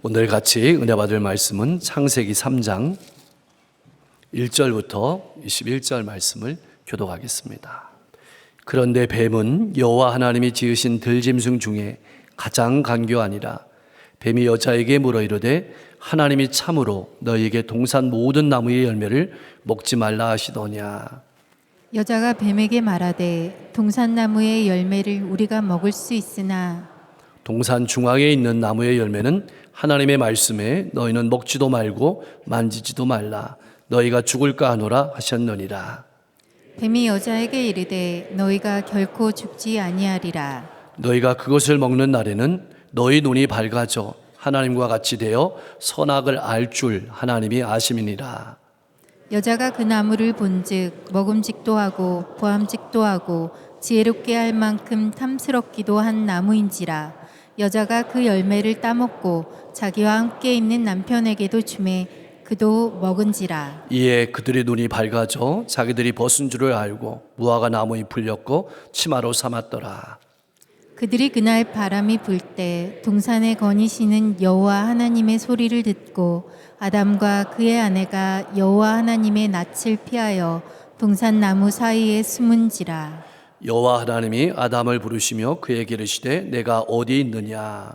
오늘 같이 은혜 받을 말씀은 창세기 3장 1절부터 21절 말씀을 교독하겠습니다. 그런데 뱀은 여호와 하나님이 지으신 들짐승 중에 가장 간교하니라. 뱀이 여자에게 물어 이르되 하나님이 참으로 너희에게 동산 모든 나무의 열매를 먹지 말라 하시더냐. 여자가 뱀에게 말하되 동산나무의 열매를 우리가 먹을 수 있으나 동산 중앙에 있는 나무의 열매는 하나님의 말씀에 너희는 먹지도 말고 만지지도 말라 너희가 죽을까 하노라 하셨느니라. 뱀이 여자에게 이르되 너희가 결코 죽지 아니하리라. 너희가 그것을 먹는 날에는 너희 눈이 밝아져 하나님과 같이 되어 선악을 알 줄 하나님이 아심이니라. 여자가 그 나무를 본즉 먹음직도 하고 보암직도 하고 지혜롭게 할 만큼 탐스럽기도 한 나무인지라. 여자가 그 열매를 따먹고 자기와 함께 있는 남편에게도 주매 그도 먹은지라. 이에 그들의 눈이 밝아져 자기들이 벗은 줄을 알고 무화과 나무에 풀렸고 치마로 삼았더라. 그들이 그날 바람이 불 때 동산에 거니시는 여호와 하나님의 소리를 듣고 아담과 그의 아내가 여호와 하나님의 낯을 피하여 동산 나무 사이에 숨은지라. 여호와 하나님이 아담을 부르시며 그에게 이르시되 내가 어디 있느냐.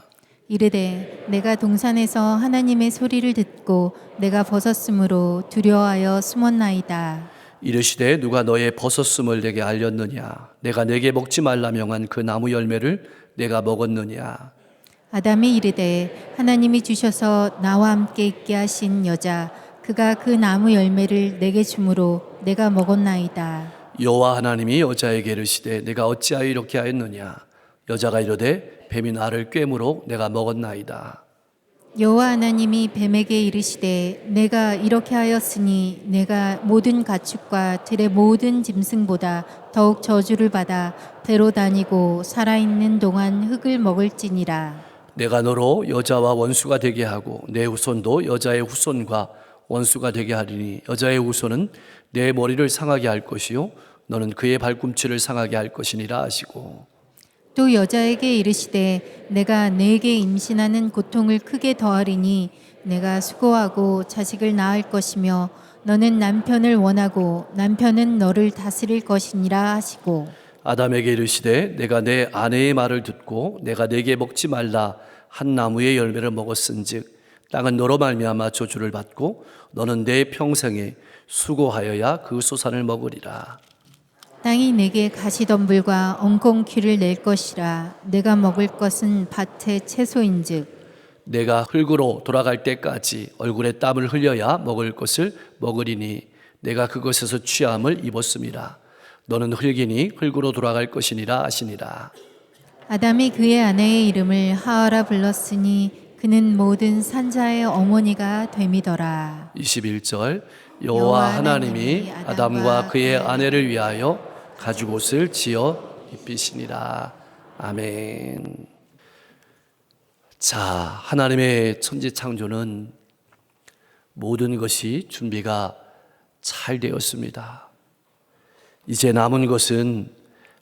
이르되 내가 동산에서 하나님의 소리를 듣고 내가 벗었으므로 두려워하여 숨었나이다. 이르시되 누가 너의 벗었음을 내게 알렸느냐. 내가 내게 먹지 말라 명한 그 나무 열매를 내가 먹었느냐. 아담이 이르되 하나님이 주셔서 나와 함께 있게 하신 여자 그가 그 나무 열매를 내게 주므로 내가 먹었나이다. 여호와 하나님이 여자에게 이르시되 내가 어찌하여 이렇게 하였느냐. 여자가 이르되 뱀이 나를 꿰므로 내가 먹었나이다. 여호와 하나님이 뱀에게 이르시되 내가 이렇게 하였으니 내가 모든 가축과 들의 모든 짐승보다 더욱 저주를 받아 배로 다니고 살아있는 동안 흙을 먹을지니라. 내가 너로 여자와 원수가 되게 하고 내 후손도 여자의 후손과 원수가 되게 하리니 여자의 후손은 내 머리를 상하게 할 것이요 너는 그의 발꿈치를 상하게 할 것이니라 하시고. 또 여자에게 이르시되 내가 내게 임신하는 고통을 크게 더하리니 내가 수고하고 자식을 낳을 것이며 너는 남편을 원하고 남편은 너를 다스릴 것이니라 하시고. 아담에게 이르시되 내가 내 아내의 말을 듣고 내가 내게 먹지 말라 한 나무의 열매를 먹었은즉 땅은 너로 말미암아 저주를 받고 너는 내 평생에 수고하여야 그 소산을 먹으리라. 땅이 내게 가시덤불과 엉겅퀴를 낼 것이라. 내가 먹을 것은 밭의 채소인즉 내가 흙으로 돌아갈 때까지 얼굴에 땀을 흘려야 먹을 것을 먹으리니 내가 그것에서 취함을 입었음이라. 너는 흙이니 흙으로 돌아갈 것이니라 하시니라. 아담이 그의 아내의 이름을 하와라 불렀으니 그는 모든 산자의 어머니가 됨이더라. 21절 여호와 하나님이 아담과 그의 아내를 위하여 가죽옷을 지어 입히시니라. 아멘. 자, 하나님의 천지 창조는 모든 것이 준비가 잘 되었습니다. 이제 남은 것은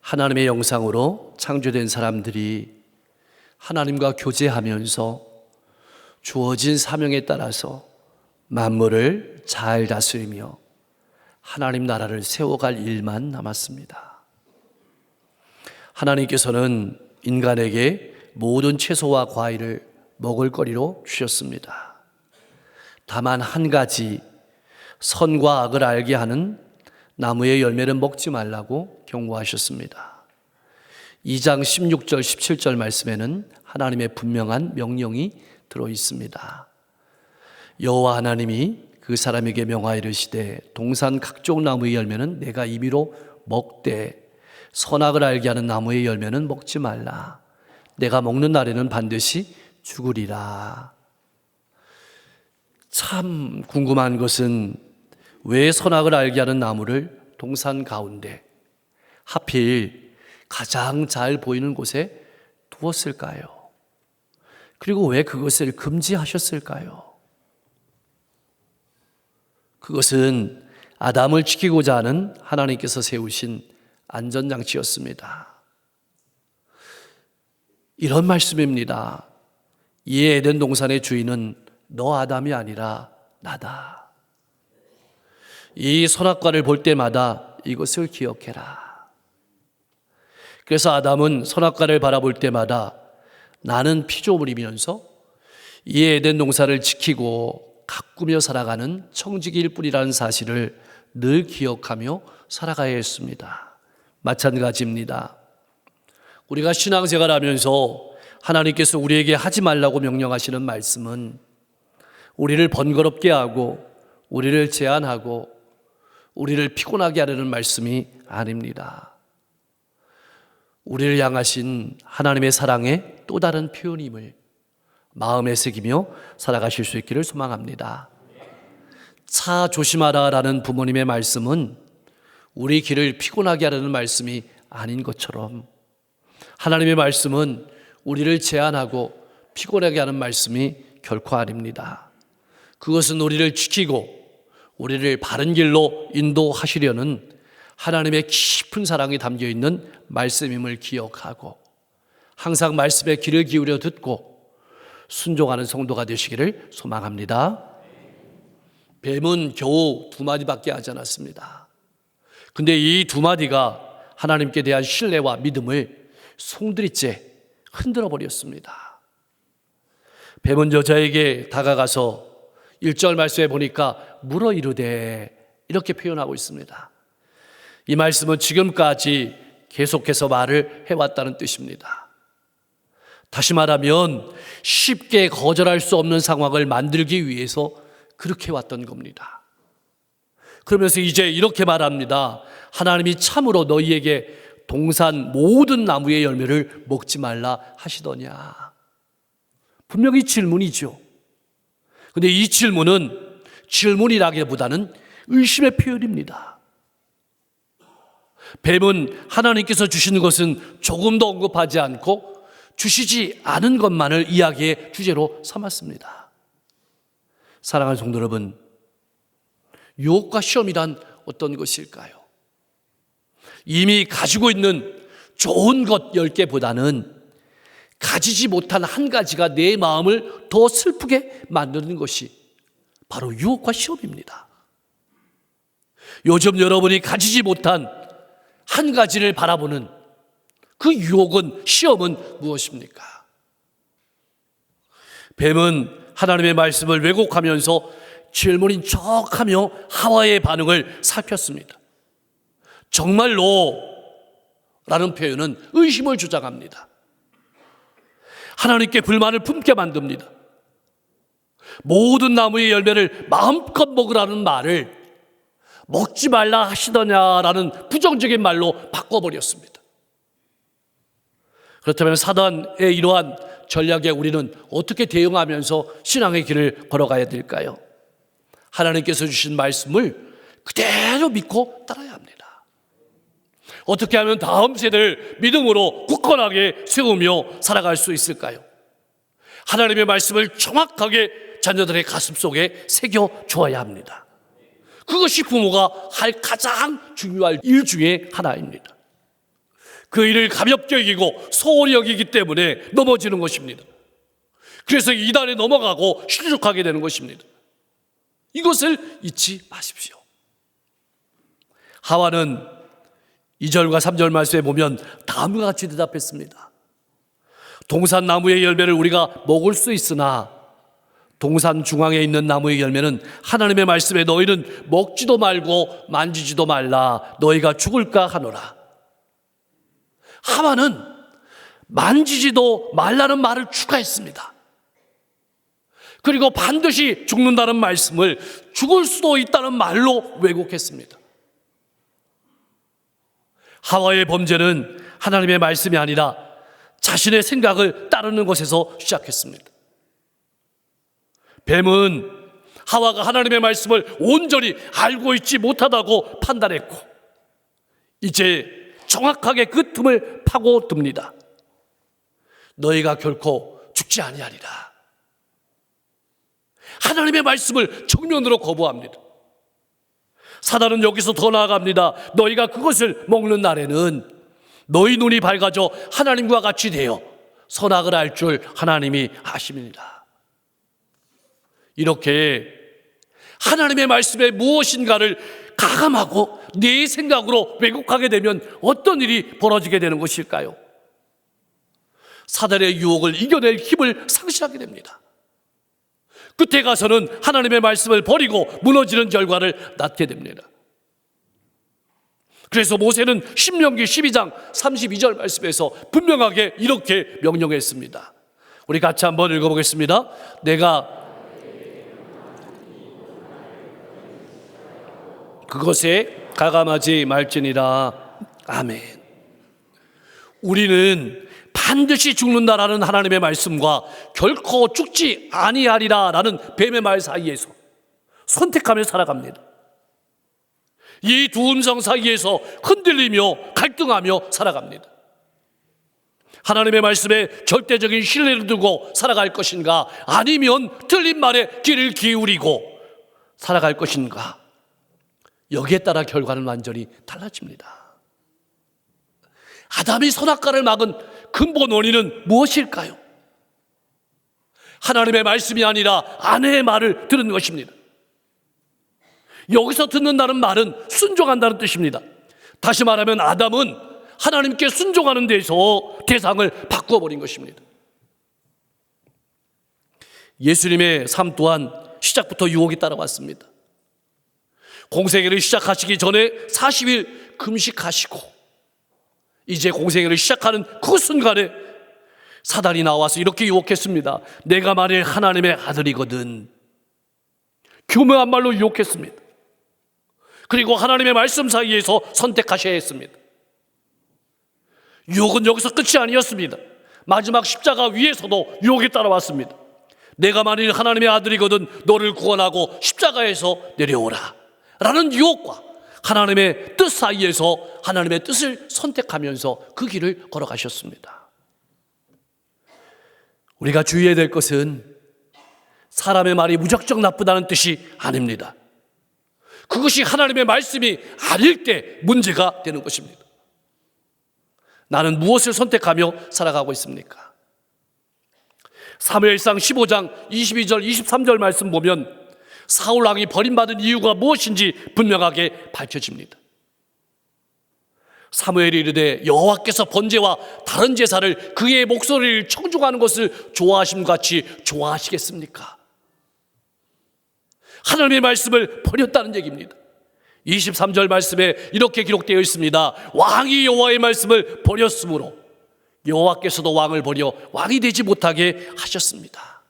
하나님의 영상으로 창조된 사람들이 하나님과 교제하면서 주어진 사명에 따라서 만물을 잘 다스리며 하나님 나라를 세워갈 일만 남았습니다. 하나님께서는 인간에게 모든 채소와 과일을 먹을 거리로 주셨습니다. 다만 한 가지 선과 악을 알게 하는 나무의 열매를 먹지 말라고 경고하셨습니다. 2장 16절 17절 말씀에는 하나님의 분명한 명령이 들어 있습니다. 여호와 하나님이 그 사람에게 명하여 이르시되 동산 각종 나무의 열매는 내가 임의로 먹되 선악을 알게 하는 나무의 열매는 먹지 말라. 내가 먹는 날에는 반드시 죽으리라. 참 궁금한 것은 왜 선악을 알게 하는 나무를 동산 가운데 하필 가장 잘 보이는 곳에 두었을까요? 그리고 왜 그것을 금지하셨을까요? 그것은 아담을 지키고자 하는 하나님께서 세우신 안전장치였습니다. 이런 말씀입니다. 이 에덴 동산의 주인은 너 아담이 아니라 나다. 이 선악과를 볼 때마다 이것을 기억해라. 그래서 아담은 선악과를 바라볼 때마다 나는 피조물이면서 이 에덴 동산을 지키고 가꾸며 살아가는 청지기일 뿐이라는 사실을 늘 기억하며 살아가야 했습니다. 마찬가지입니다. 우리가 신앙생활 하면서 하나님께서 우리에게 하지 말라고 명령하시는 말씀은 우리를 번거롭게 하고 우리를 제한하고 우리를 피곤하게 하려는 말씀이 아닙니다. 우리를 향하신 하나님의 사랑의 또 다른 표현임을 마음에 새기며 살아가실 수 있기를 소망합니다. 차 조심하라 라는 부모님의 말씀은 우리 길을 피곤하게 하려는 말씀이 아닌 것처럼 하나님의 말씀은 우리를 제한하고 피곤하게 하는 말씀이 결코 아닙니다. 그것은 우리를 지키고 우리를 바른 길로 인도하시려는 하나님의 깊은 사랑이 담겨 있는 말씀임을 기억하고 항상 말씀에 귀를 기울여 듣고 순종하는 성도가 되시기를 소망합니다. 뱀은 겨우 2마디밖에 하지 않았습니다. 근데 이 2마디가 하나님께 대한 신뢰와 믿음을 송두리째 흔들어 버렸습니다. 뱀은 여자에게 다가가서 1절 말씀에 보니까 물어 이르되 이렇게 표현하고 있습니다. 이 말씀은 지금까지 계속해서 말을 해왔다는 뜻입니다. 다시 말하면 쉽게 거절할 수 없는 상황을 만들기 위해서 그렇게 왔던 겁니다. 그러면서 이제 이렇게 말합니다. 하나님이 참으로 너희에게 동산 모든 나무의 열매를 먹지 말라 하시더냐. 분명히 질문이죠. 근데 이 질문은 질문이라기보다는 의심의 표현입니다. 뱀은 하나님께서 주시는 것은 조금도 언급하지 않고 주시지 않은 것만을 이야기의 주제로 삼았습니다. 사랑하는 성도 여러분, 유혹과 시험이란 어떤 것일까요? 이미 가지고 있는 좋은 것 10개보다는 가지지 못한 한 가지가 내 마음을 더 슬프게 만드는 것이 바로 유혹과 시험입니다. 요즘 여러분이 가지지 못한 한 가지를 바라보는 그 유혹은, 시험은 무엇입니까? 뱀은 하나님의 말씀을 왜곡하면서 질문인 척하며 하와의 반응을 살폈습니다. 정말로 라는 표현은 의심을 조장합니다. 하나님께 불만을 품게 만듭니다. 모든 나무의 열매를 마음껏 먹으라는 말을 먹지 말라 하시더냐라는 부정적인 말로 바꿔버렸습니다. 그렇다면 사단의 이러한 전략에 우리는 어떻게 대응하면서 신앙의 길을 걸어가야 될까요? 하나님께서 주신 말씀을 그대로 믿고 따라야 합니다. 어떻게 하면 다음 세대를 믿음으로 굳건하게 세우며 살아갈 수 있을까요? 하나님의 말씀을 정확하게 자녀들의 가슴 속에 새겨 주어야 합니다. 그것이 부모가 할 가장 중요한 일 중에 하나입니다. 그 일을 가볍게 여기고 소홀히 여기기 때문에 넘어지는 것입니다. 그래서 이단에 넘어가고 실족하게 되는 것입니다. 이것을 잊지 마십시오. 하와는 2절과 3절 말씀에 보면 다음과 같이 대답했습니다. 동산 나무의 열매를 우리가 먹을 수 있으나 동산 중앙에 있는 나무의 열매는 하나님의 말씀에 너희는 먹지도 말고 만지지도 말라 너희가 죽을까 하노라. 하와는 만지지도 말라는 말을 추가했습니다. 그리고 반드시 죽는다는 말씀을 죽을 수도 있다는 말로 왜곡했습니다. 하와의 범죄는 하나님의 말씀이 아니라 자신의 생각을 따르는 것에서 시작했습니다. 뱀은 하와가 하나님의 말씀을 온전히 알고 있지 못하다고 판단했고 이제 정확하게 그 틈을 파고듭니다. 너희가 결코 죽지 아니하리라. 하나님의 말씀을 정면으로 거부합니다. 사단은 여기서 더 나아갑니다. 너희가 그것을 먹는 날에는 너희 눈이 밝아져 하나님과 같이 되어 선악을 알 줄 하나님이 아십니다. 이렇게 하나님의 말씀에 무엇인가를 가감하고 내 생각으로 왜곡하게 되면 어떤 일이 벌어지게 되는 것일까요? 사단의 유혹을 이겨낼 힘을 상실하게 됩니다. 끝에 가서는 하나님의 말씀을 버리고 무너지는 결과를 낳게 됩니다. 그래서 모세는 신명기 12장 32절 말씀에서 분명하게 이렇게 명령했습니다. 우리 같이 한번 읽어보겠습니다. 내가 그것에 가감하지 말지니라. 아멘. 우리는 반드시 죽는다라는 하나님의 말씀과 결코 죽지 아니하리라 라는 뱀의 말 사이에서 선택하며 살아갑니다. 이 두 음성 사이에서 흔들리며 갈등하며 살아갑니다. 하나님의 말씀에 절대적인 신뢰를 두고 살아갈 것인가, 아니면 틀린 말에 귀를 기울이고 살아갈 것인가, 여기에 따라 결과는 완전히 달라집니다. 아담이 선악과를 막은 근본 원인은 무엇일까요? 하나님의 말씀이 아니라 아내의 말을 들은 것입니다. 여기서 듣는다는 말은 순종한다는 뜻입니다. 다시 말하면 아담은 하나님께 순종하는 데서 대상을 바꿔버린 것입니다. 예수님의 삶 또한 시작부터 유혹이 따라왔습니다. 공생애를 시작하시기 전에 40일 금식하시고 이제 공생애를 시작하는 그 순간에 사단이 나와서 이렇게 유혹했습니다. 내가 만일 하나님의 아들이거든. 교묘한 말로 유혹했습니다. 그리고 하나님의 말씀 사이에서 선택하셔야 했습니다. 유혹은 여기서 끝이 아니었습니다. 마지막 십자가 위에서도 유혹이 따라왔습니다. 내가 만일 하나님의 아들이거든 너를 구원하고 십자가에서 내려오라 라는 유혹과 하나님의 뜻 사이에서 하나님의 뜻을 선택하면서 그 길을 걸어가셨습니다. 우리가 주의해야 될 것은 사람의 말이 무작정 나쁘다는 뜻이 아닙니다. 그것이 하나님의 말씀이 아닐 때 문제가 되는 것입니다. 나는 무엇을 선택하며 살아가고 있습니까? 사무엘상 15장 22절 23절 말씀 보면 사울 왕이 버림받은 이유가 무엇인지 분명하게 밝혀집니다. 사무엘이 이르되 여호와께서 번제와 다른 제사를 그의 목소리를 청중하는 것을 좋아하심같이 좋아하시겠습니까? 하나님의 말씀을 버렸다는 얘기입니다. 23절 말씀에 이렇게 기록되어 있습니다. 왕이 여호와의 말씀을 버렸으므로 여호와께서도 왕을 버려 왕이 되지 못하게 하셨습니다.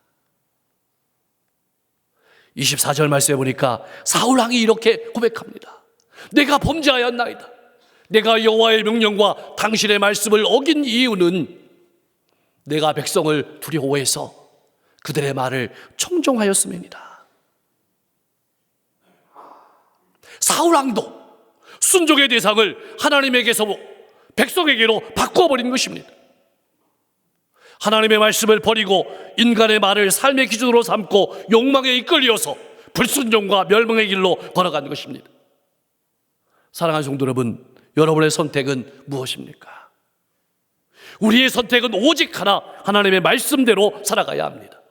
24절 말씀에 보니까 사울 왕이 이렇게 고백합니다. 내가 범죄하였나이다. 내가 여호와의 명령과 당신의 말씀을 어긴 이유는 내가 백성을 두려워해서 그들의 말을 청종하였음이니라. 사울 왕도 순종의 대상을 하나님에게서 백성에게로 바꿔버린 것입니다. 하나님의 말씀을 버리고 인간의 말을 삶의 기준으로 삼고 욕망에 이끌려서 불순종과 멸망의 길로 걸어가는 것입니다. 사랑하는 성도 여러분, 여러분의 선택은 무엇입니까? 우리의 선택은 오직 하나, 하나님의 말씀대로 살아가야 합니다.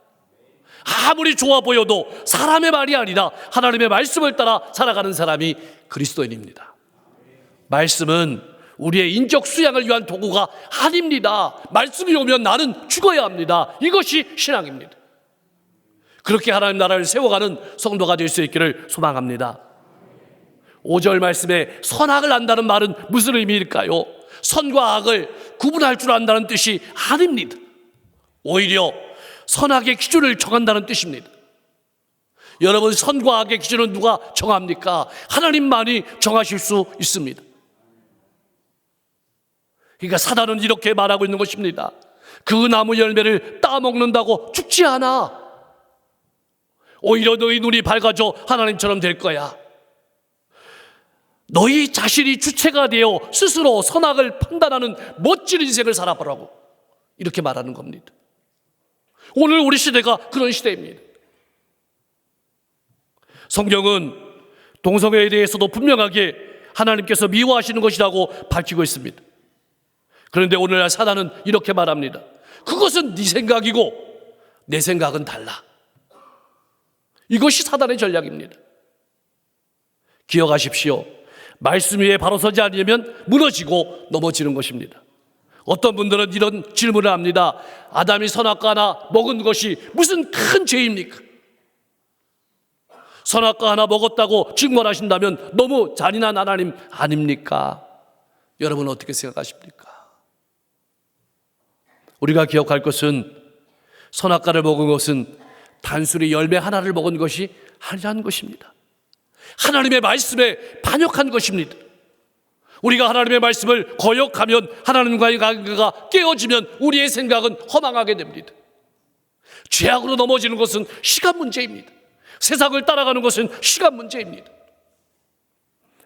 아무리 좋아 보여도 사람의 말이 아니라 하나님의 말씀을 따라 살아가는 사람이 그리스도인입니다. 말씀은 우리의 인적 수양을 위한 도구가 아닙니다. 말씀이 오면 나는 죽어야 합니다. 이것이 신앙입니다. 그렇게 하나님 나라를 세워가는 성도가 될 수 있기를 소망합니다. 5절 말씀에 선악을 안다는 말은 무슨 의미일까요? 선과 악을 구분할 줄 안다는 뜻이 아닙니다. 오히려 선악의 기준을 정한다는 뜻입니다. 여러분, 선과 악의 기준은 누가 정합니까? 하나님만이 정하실 수 있습니다. 그러니까 사단은 이렇게 말하고 있는 것입니다. 그 나무 열매를 따먹는다고 죽지 않아. 오히려 너희 눈이 밝아져 하나님처럼 될 거야. 너희 자신이 주체가 되어 스스로 선악을 판단하는 멋진 인생을 살아보라고 이렇게 말하는 겁니다. 오늘 우리 시대가 그런 시대입니다. 성경은 동성애에 대해서도 분명하게 하나님께서 미워하시는 것이라고 밝히고 있습니다. 그런데 오늘날 사단은 이렇게 말합니다. 그것은 네 생각이고 내 생각은 달라. 이것이 사단의 전략입니다. 기억하십시오. 말씀 위에 바로 서지 않으면 무너지고 넘어지는 것입니다. 어떤 분들은 이런 질문을 합니다. 아담이 선악과 하나 먹은 것이 무슨 큰 죄입니까? 선악과 하나 먹었다고 증언하신다면 너무 잔인한 하나님 아닙니까? 여러분 어떻게 생각하십니까? 우리가 기억할 것은 선악과를 먹은 것은 단순히 열매 하나를 먹은 것이 아니라는 것입니다. 하나님의 말씀에 반역한 것입니다. 우리가 하나님의 말씀을 거역하면 하나님과의 관계가 깨어지면 우리의 생각은 허망하게 됩니다. 죄악으로 넘어지는 것은 시간 문제입니다. 세상을 따라가는 것은 시간 문제입니다.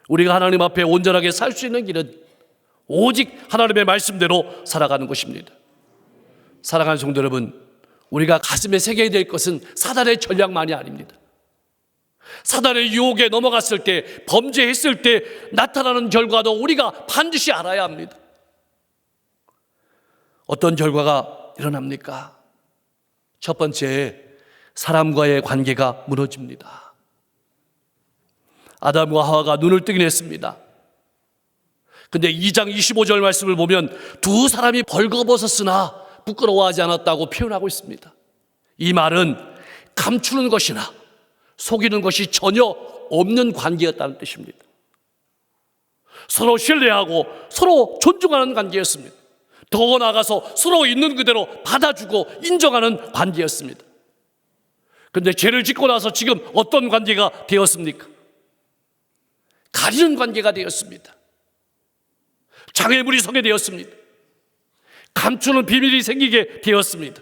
우리가 하나님 앞에 온전하게 살 수 있는 길은 오직 하나님의 말씀대로 살아가는 것입니다. 사랑하는 성도 여러분, 우리가 가슴에 새겨야 될 것은 사단의 전략만이 아닙니다. 사단의 유혹에 넘어갔을 때, 범죄했을 때 나타나는 결과도 우리가 반드시 알아야 합니다. 어떤 결과가 일어납니까? 첫 번째, 사람과의 관계가 무너집니다. 아담과 하와가 눈을 뜨긴 했습니다. 근데 2장 25절 말씀을 보면 두 사람이 벌거벗었으나 부끄러워하지 않았다고 표현하고 있습니다. 이 말은 감추는 것이나 속이는 것이 전혀 없는 관계였다는 뜻입니다. 서로 신뢰하고 서로 존중하는 관계였습니다. 더 나아가서 서로 있는 그대로 받아주고 인정하는 관계였습니다. 그런데 죄를 짓고 나서 지금 어떤 관계가 되었습니까? 가리는 관계가 되었습니다. 장애물이 서게 되었습니다. 감추는 비밀이 생기게 되었습니다.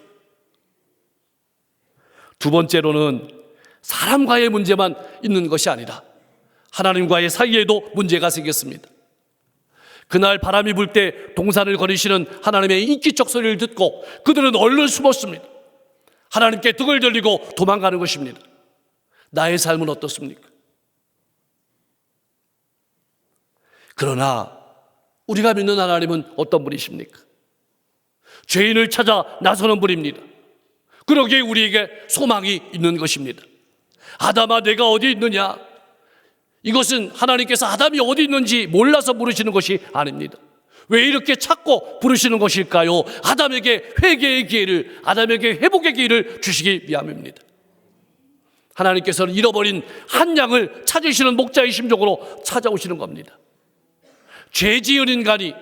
두 번째로는 사람과의 문제만 있는 것이 아니라 하나님과의 사이에도 문제가 생겼습니다. 그날 바람이 불 때 동산을 거리시는 하나님의 인기척 소리를 듣고 그들은 얼른 숨었습니다. 하나님께 등을 돌리고 도망가는 것입니다. 나의 삶은 어떻습니까? 그러나 우리가 믿는 하나님은 어떤 분이십니까? 죄인을 찾아 나서는 분입니다. 그러기에 우리에게 소망이 있는 것입니다. 아담아, 내가 어디 있느냐? 이것은 하나님께서 아담이 어디 있는지 몰라서 부르시는 것이 아닙니다. 왜 이렇게 찾고 부르시는 것일까요? 아담에게 회개의 기회를, 아담에게 회복의 기회를 주시기 위함입니다. 하나님께서는 잃어버린 한 양을 찾으시는 목자의 심정으로 찾아오시는 겁니다. 죄 지은 인간이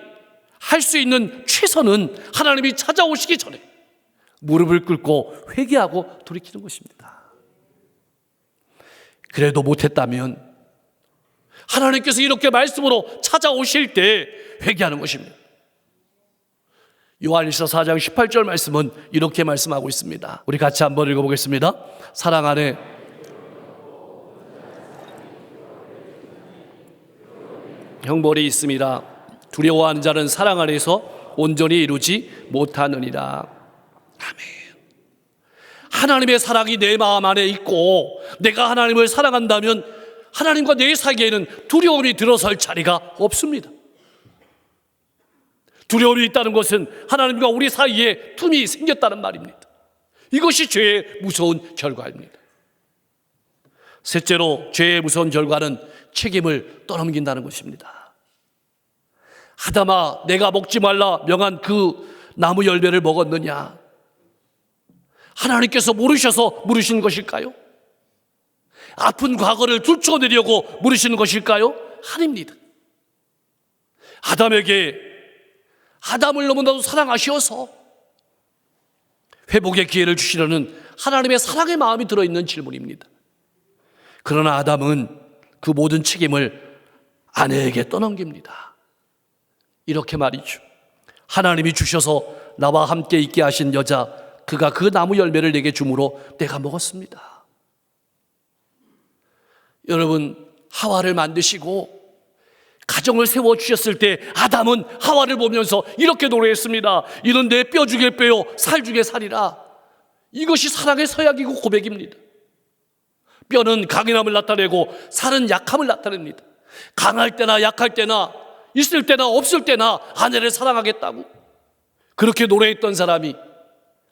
할 수 있는 최선은 하나님이 찾아오시기 전에 무릎을 꿇고 회개하고 돌이키는 것입니다. 그래도 못했다면 하나님께서 이렇게 말씀으로 찾아오실 때 회개하는 것입니다. 요한일서 4장 18절 말씀은 이렇게 말씀하고 있습니다. 우리 같이 한번 읽어보겠습니다. 사랑 안에 형벌이 있음이라. 두려워하는 자는 사랑 안에서 온전히 이루지 못하느니라. 아멘. 하나님의 사랑이 내 마음 안에 있고 내가 하나님을 사랑한다면 하나님과 내 사이에는 두려움이 들어설 자리가 없습니다. 두려움이 있다는 것은 하나님과 우리 사이에 틈이 생겼다는 말입니다. 이것이 죄의 무서운 결과입니다. 셋째로 죄의 무서운 결과는 책임을 떠넘긴다는 것입니다. 아담아, 내가 먹지 말라 명한 그 나무 열매를 먹었느냐? 하나님께서 모르셔서 물으신 것일까요? 아픈 과거를 뚫어내려고 물으시는 것일까요? 아닙니다. 아담을 너무나도 사랑하셔서 회복의 기회를 주시려는 하나님의 사랑의 마음이 들어있는 질문입니다. 그러나 아담은 그 모든 책임을 아내에게 떠넘깁니다. 이렇게 말이죠. 하나님이 주셔서 나와 함께 있게 하신 여자, 그가 그 나무 열매를 내게 주므로 내가 먹었습니다. 여러분, 하와를 만드시고 가정을 세워주셨을 때 아담은 하와를 보면서 이렇게 노래했습니다. 이는 내 뼈 중에 뼈요 살 중에 살이라. 이것이 사랑의 서약이고 고백입니다. 뼈는 강인함을 나타내고 살은 약함을 나타냅니다. 강할 때나 약할 때나 있을 때나 없을 때나 아내를 사랑하겠다고 그렇게 노래했던 사람이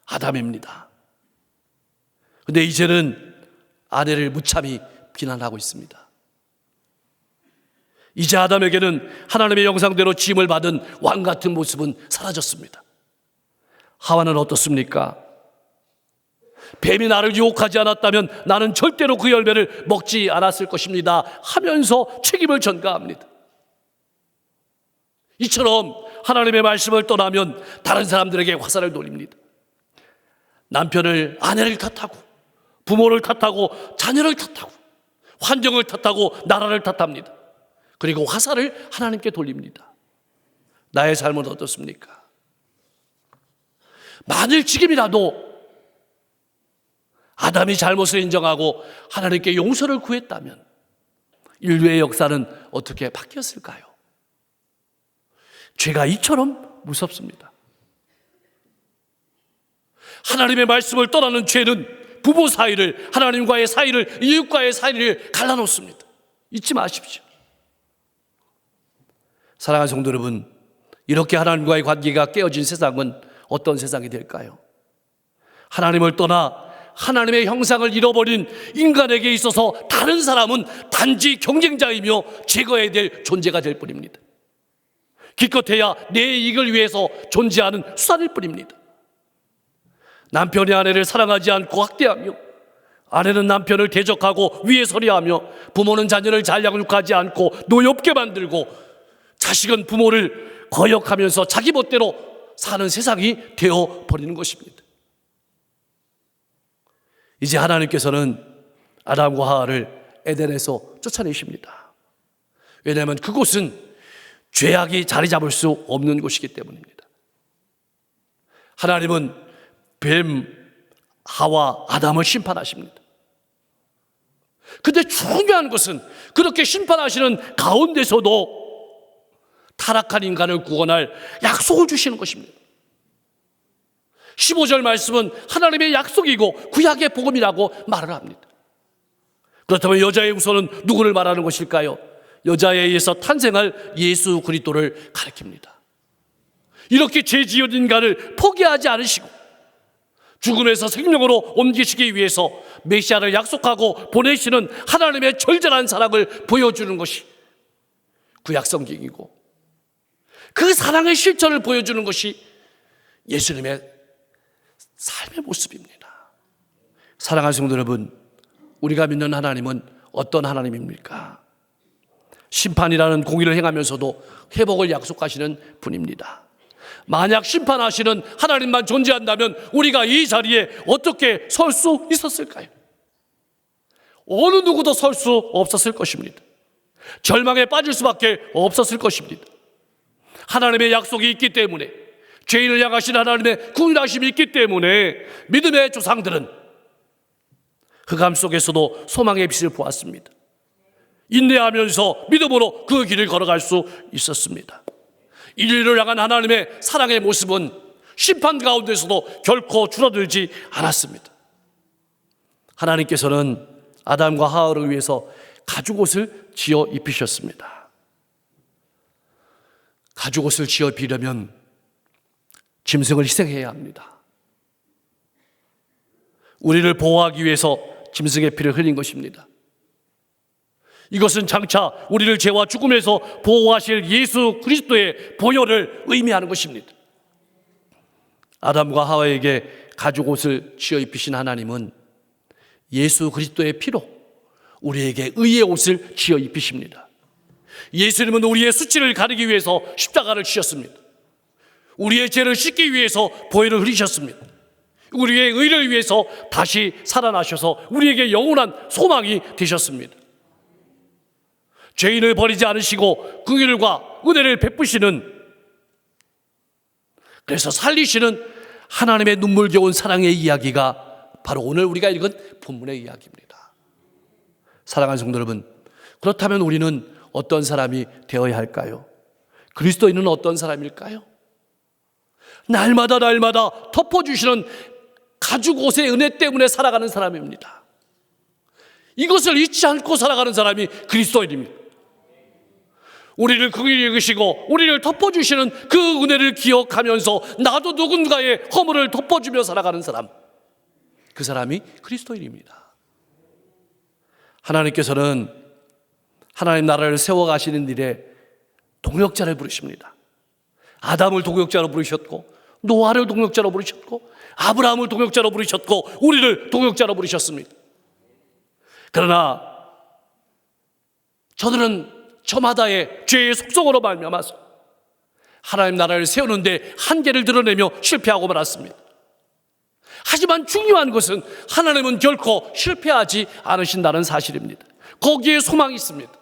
아담입니다. 근데 이제는 아내를 무참히 비난하고 있습니다. 이제 아담에게는 하나님의 형상대로 지음을 받은 왕 같은 모습은 사라졌습니다. 하와는 어떻습니까? 뱀이 나를 유혹하지 않았다면 나는 절대로 그 열매를 먹지 않았을 것입니다 하면서 책임을 전가합니다. 이처럼 하나님의 말씀을 떠나면 다른 사람들에게 화살을 돌립니다. 남편을, 아내를 탓하고, 부모를 탓하고, 자녀를 탓하고, 환경을 탓하고, 나라를 탓합니다. 그리고 화살을 하나님께 돌립니다. 나의 삶은 어떻습니까? 만일 지금이라도 아담이 잘못을 인정하고 하나님께 용서를 구했다면 인류의 역사는 어떻게 바뀌었을까요? 죄가 이처럼 무섭습니다. 하나님의 말씀을 떠나는 죄는 부부 사이를, 하나님과의 사이를, 이웃과의 사이를 갈라놓습니다. 잊지 마십시오. 사랑하는 성도 여러분, 이렇게 하나님과의 관계가 깨어진 세상은 어떤 세상이 될까요? 하나님을 떠나 하나님의 형상을 잃어버린 인간에게 있어서 다른 사람은 단지 경쟁자이며 제거해야 될 존재가 될 뿐입니다. 기껏해야 내 이익을 위해서 존재하는 수단일 뿐입니다. 남편이 아내를 사랑하지 않고 학대하며, 아내는 남편을 대적하고 위에 서리하며, 부모는 자녀를 잘 양육하지 않고 노엽게 만들고, 자식은 부모를 거역하면서 자기 멋대로 사는 세상이 되어버리는 것입니다. 이제 하나님께서는 아담과 하와를 에덴에서 쫓아내십니다. 왜냐하면 그곳은 죄악이 자리 잡을 수 없는 곳이기 때문입니다. 하나님은 뱀, 하와, 아담을 심판하십니다. 근데 중요한 것은 그렇게 심판하시는 가운데서도 타락한 인간을 구원할 약속을 주시는 것입니다. 15절 말씀은 하나님의 약속이고 구약의 복음이라고 말을 합니다. 그렇다면 여자의 후손은 누구를 말하는 것일까요? 여자에 의해서 탄생할 예수 그리스도를 가리킵니다. 이렇게 죄 지은 인간을 포기하지 않으시고 죽음에서 생명으로 옮기시기 위해서 메시아를 약속하고 보내시는 하나님의 절절한 사랑을 보여주는 것이 구약 성경이고, 그 사랑의 실천을 보여주는 것이 예수님의 삶의 모습입니다. 사랑하는 성도 여러분, 우리가 믿는 하나님은 어떤 하나님입니까? 심판이라는 공의를 행하면서도 회복을 약속하시는 분입니다. 만약 심판하시는 하나님만 존재한다면 우리가 이 자리에 어떻게 설 수 있었을까요? 어느 누구도 설 수 없었을 것입니다. 절망에 빠질 수밖에 없었을 것입니다. 하나님의 약속이 있기 때문에, 죄인을 향하신 하나님의 긍휼하심이 있기 때문에 믿음의 조상들은 흑암 속에서도 소망의 빛을 보았습니다. 인내하면서 믿음으로 그 길을 걸어갈 수 있었습니다. 인류를 향한 하나님의 사랑의 모습은 심판 가운데서도 결코 줄어들지 않았습니다. 하나님께서는 아담과 하와를 위해서 가죽옷을 지어 입히셨습니다. 가죽옷을 지어 입히려면 짐승을 희생해야 합니다. 우리를 보호하기 위해서 짐승의 피를 흘린 것입니다. 이것은 장차 우리를 죄와 죽음에서 보호하실 예수 그리스도의 보혈을 의미하는 것입니다. 아담과 하와에게 가죽옷을 지어 입히신 하나님은 예수 그리스도의 피로 우리에게 의의 옷을 지어 입히십니다. 예수님은 우리의 수치를 가리기 위해서 십자가를 지셨습니다. 우리의 죄를 씻기 위해서 보혈을 흘리셨습니다. 우리의 의를 위해서 다시 살아나셔서 우리에게 영원한 소망이 되셨습니다. 죄인을 버리지 않으시고 긍휼과 은혜를 베푸시는, 그래서 살리시는 하나님의 눈물겨운 사랑의 이야기가 바로 오늘 우리가 읽은 본문의 이야기입니다. 사랑하는 성도 여러분, 그렇다면 우리는 어떤 사람이 되어야 할까요? 그리스도인은 어떤 사람일까요? 날마다 덮어주시는 가죽옷의 은혜 때문에 살아가는 사람입니다. 이것을 잊지 않고 살아가는 사람이 그리스도인입니다. 우리를 긍휼히 여기시고 우리를 덮어주시는 그 은혜를 기억하면서 나도 누군가의 허물을 덮어주며 살아가는 사람, 그 사람이 그리스도인입니다. 하나님께서는 하나님 나라를 세워가시는 일에 동역자를 부르십니다. 아담을 동역자로 부르셨고, 노아를 동역자로 부르셨고, 아브라함을 동역자로 부르셨고, 우리를 동역자로 부르셨습니다. 그러나 저들은 저마다의 죄의 속성으로 말미암아서 하나님 나라를 세우는데 한계를 드러내며 실패하고 말았습니다. 하지만 중요한 것은 하나님은 결코 실패하지 않으신다는 사실입니다. 거기에 소망이 있습니다.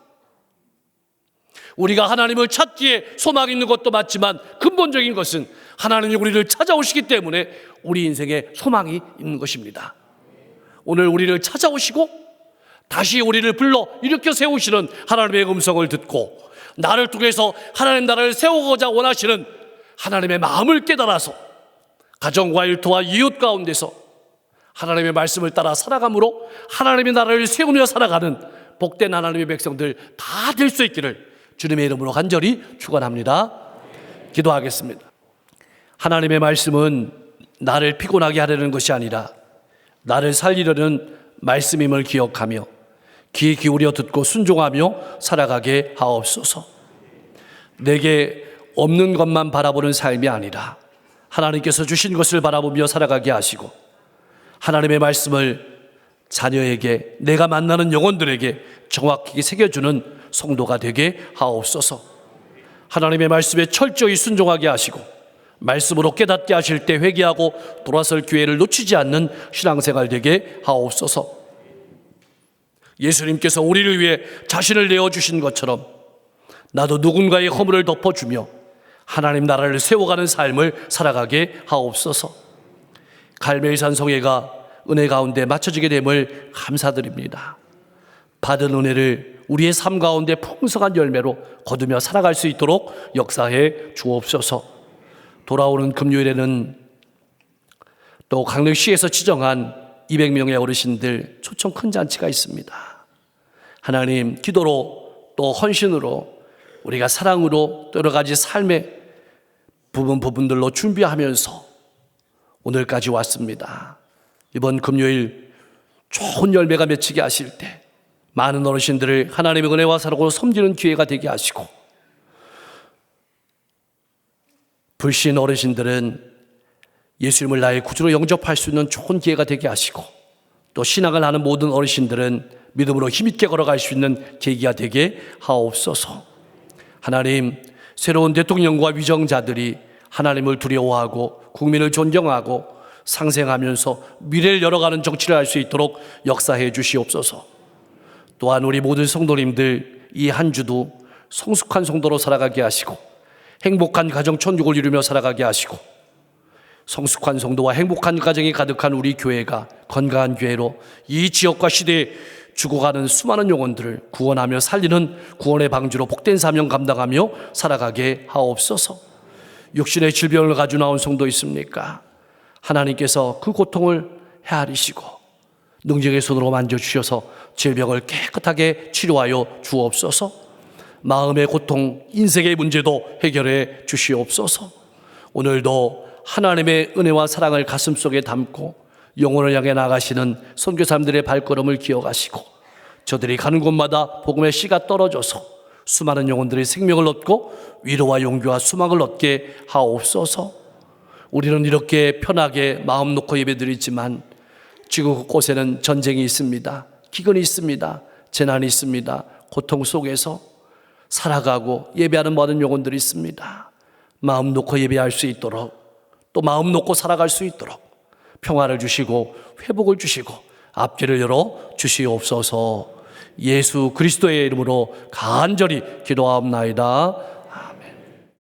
우리가 하나님을 찾기에 소망이 있는 것도 맞지만 근본적인 것은 하나님이 우리를 찾아오시기 때문에 우리 인생에 소망이 있는 것입니다. 오늘 우리를 찾아오시고 다시 우리를 불러 일으켜 세우시는 하나님의 음성을 듣고 나를 통해서 하나님 나라를 세우고자 원하시는 하나님의 마음을 깨달아서 가정과 일터와 이웃 가운데서 하나님의 말씀을 따라 살아감으로 하나님의 나라를 세우며 살아가는 복된 하나님의 백성들 다 될 수 있기를 주님의 이름으로 간절히 축원합니다. 기도하겠습니다. 하나님의 말씀은 나를 피곤하게 하려는 것이 아니라 나를 살리려는 말씀임을 기억하며 귀 기울여 듣고 순종하며 살아가게 하옵소서. 내게 없는 것만 바라보는 삶이 아니라 하나님께서 주신 것을 바라보며 살아가게 하시고 하나님의 말씀을 자녀에게, 내가 만나는 영혼들에게 정확히 새겨주는 성도가 되게 하옵소서. 하나님의 말씀에 철저히 순종하게 하시고 말씀으로 깨닫게 하실 때 회개하고 돌아설 기회를 놓치지 않는 신앙생활 되게 하옵소서. 예수님께서 우리를 위해 자신을 내어주신 것처럼 나도 누군가의 허물을 덮어주며 하나님 나라를 세워가는 삶을 살아가게 하옵소서. 갈멜산 성회가 은혜 가운데 맞춰지게 됨을 감사드립니다. 받은 은혜를 우리의 삶 가운데 풍성한 열매로 거두며 살아갈 수 있도록 역사해 주옵소서. 돌아오는 금요일에는 또 강릉시에서 지정한 200명의 어르신들 초청 큰 잔치가 있습니다. 하나님, 기도로 또 헌신으로 우리가 사랑으로 또 여러 가지 삶의 부분들로 준비하면서 오늘까지 왔습니다. 이번 금요일 좋은 열매가 맺히게 하실 때 많은 어르신들을 하나님의 은혜와 사랑으로 섬기는 기회가 되게 하시고, 불신 어르신들은 예수님을 나의 구주로 영접할 수 있는 좋은 기회가 되게 하시고, 또 신앙을 하는 모든 어르신들은 믿음으로 힘있게 걸어갈 수 있는 계기가 되게 하옵소서. 하나님, 새로운 대통령과 위정자들이 하나님을 두려워하고 국민을 존경하고 상생하면서 미래를 열어가는 정치를 할 수 있도록 역사해 주시옵소서. 또한 우리 모든 성도님들 이 한 주도 성숙한 성도로 살아가게 하시고 행복한 가정 천국을 이루며 살아가게 하시고, 성숙한 성도와 행복한 가정이 가득한 우리 교회가 건강한 교회로 이 지역과 시대에 죽어가는 수많은 영혼들을 구원하며 살리는 구원의 방주로 복된 사명 감당하며 살아가게 하옵소서. 육신의 질병을 가지고 나온 성도 있습니까? 하나님께서 그 고통을 헤아리시고 능력의 손으로 만져주셔서 질병을 깨끗하게 치료하여 주옵소서. 마음의 고통, 인생의 문제도 해결해 주시옵소서. 오늘도 하나님의 은혜와 사랑을 가슴속에 담고 영혼을 향해 나가시는 선교사님들의 발걸음을 기억하시고 저들이 가는 곳마다 복음의 씨가 떨어져서 수많은 영혼들의 생명을 얻고 위로와 용기와 수망을 얻게 하옵소서. 우리는 이렇게 편하게 마음 놓고 예배드리지만 지구 곳곳에는 전쟁이 있습니다. 기근이 있습니다. 재난이 있습니다. 고통 속에서 살아가고 예배하는 모든 영혼들이 있습니다. 마음 놓고 예배할 수 있도록, 또 마음 놓고 살아갈 수 있도록 평화를 주시고 회복을 주시고 앞길을 열어 주시옵소서. 예수 그리스도의 이름으로 간절히 기도하옵나이다.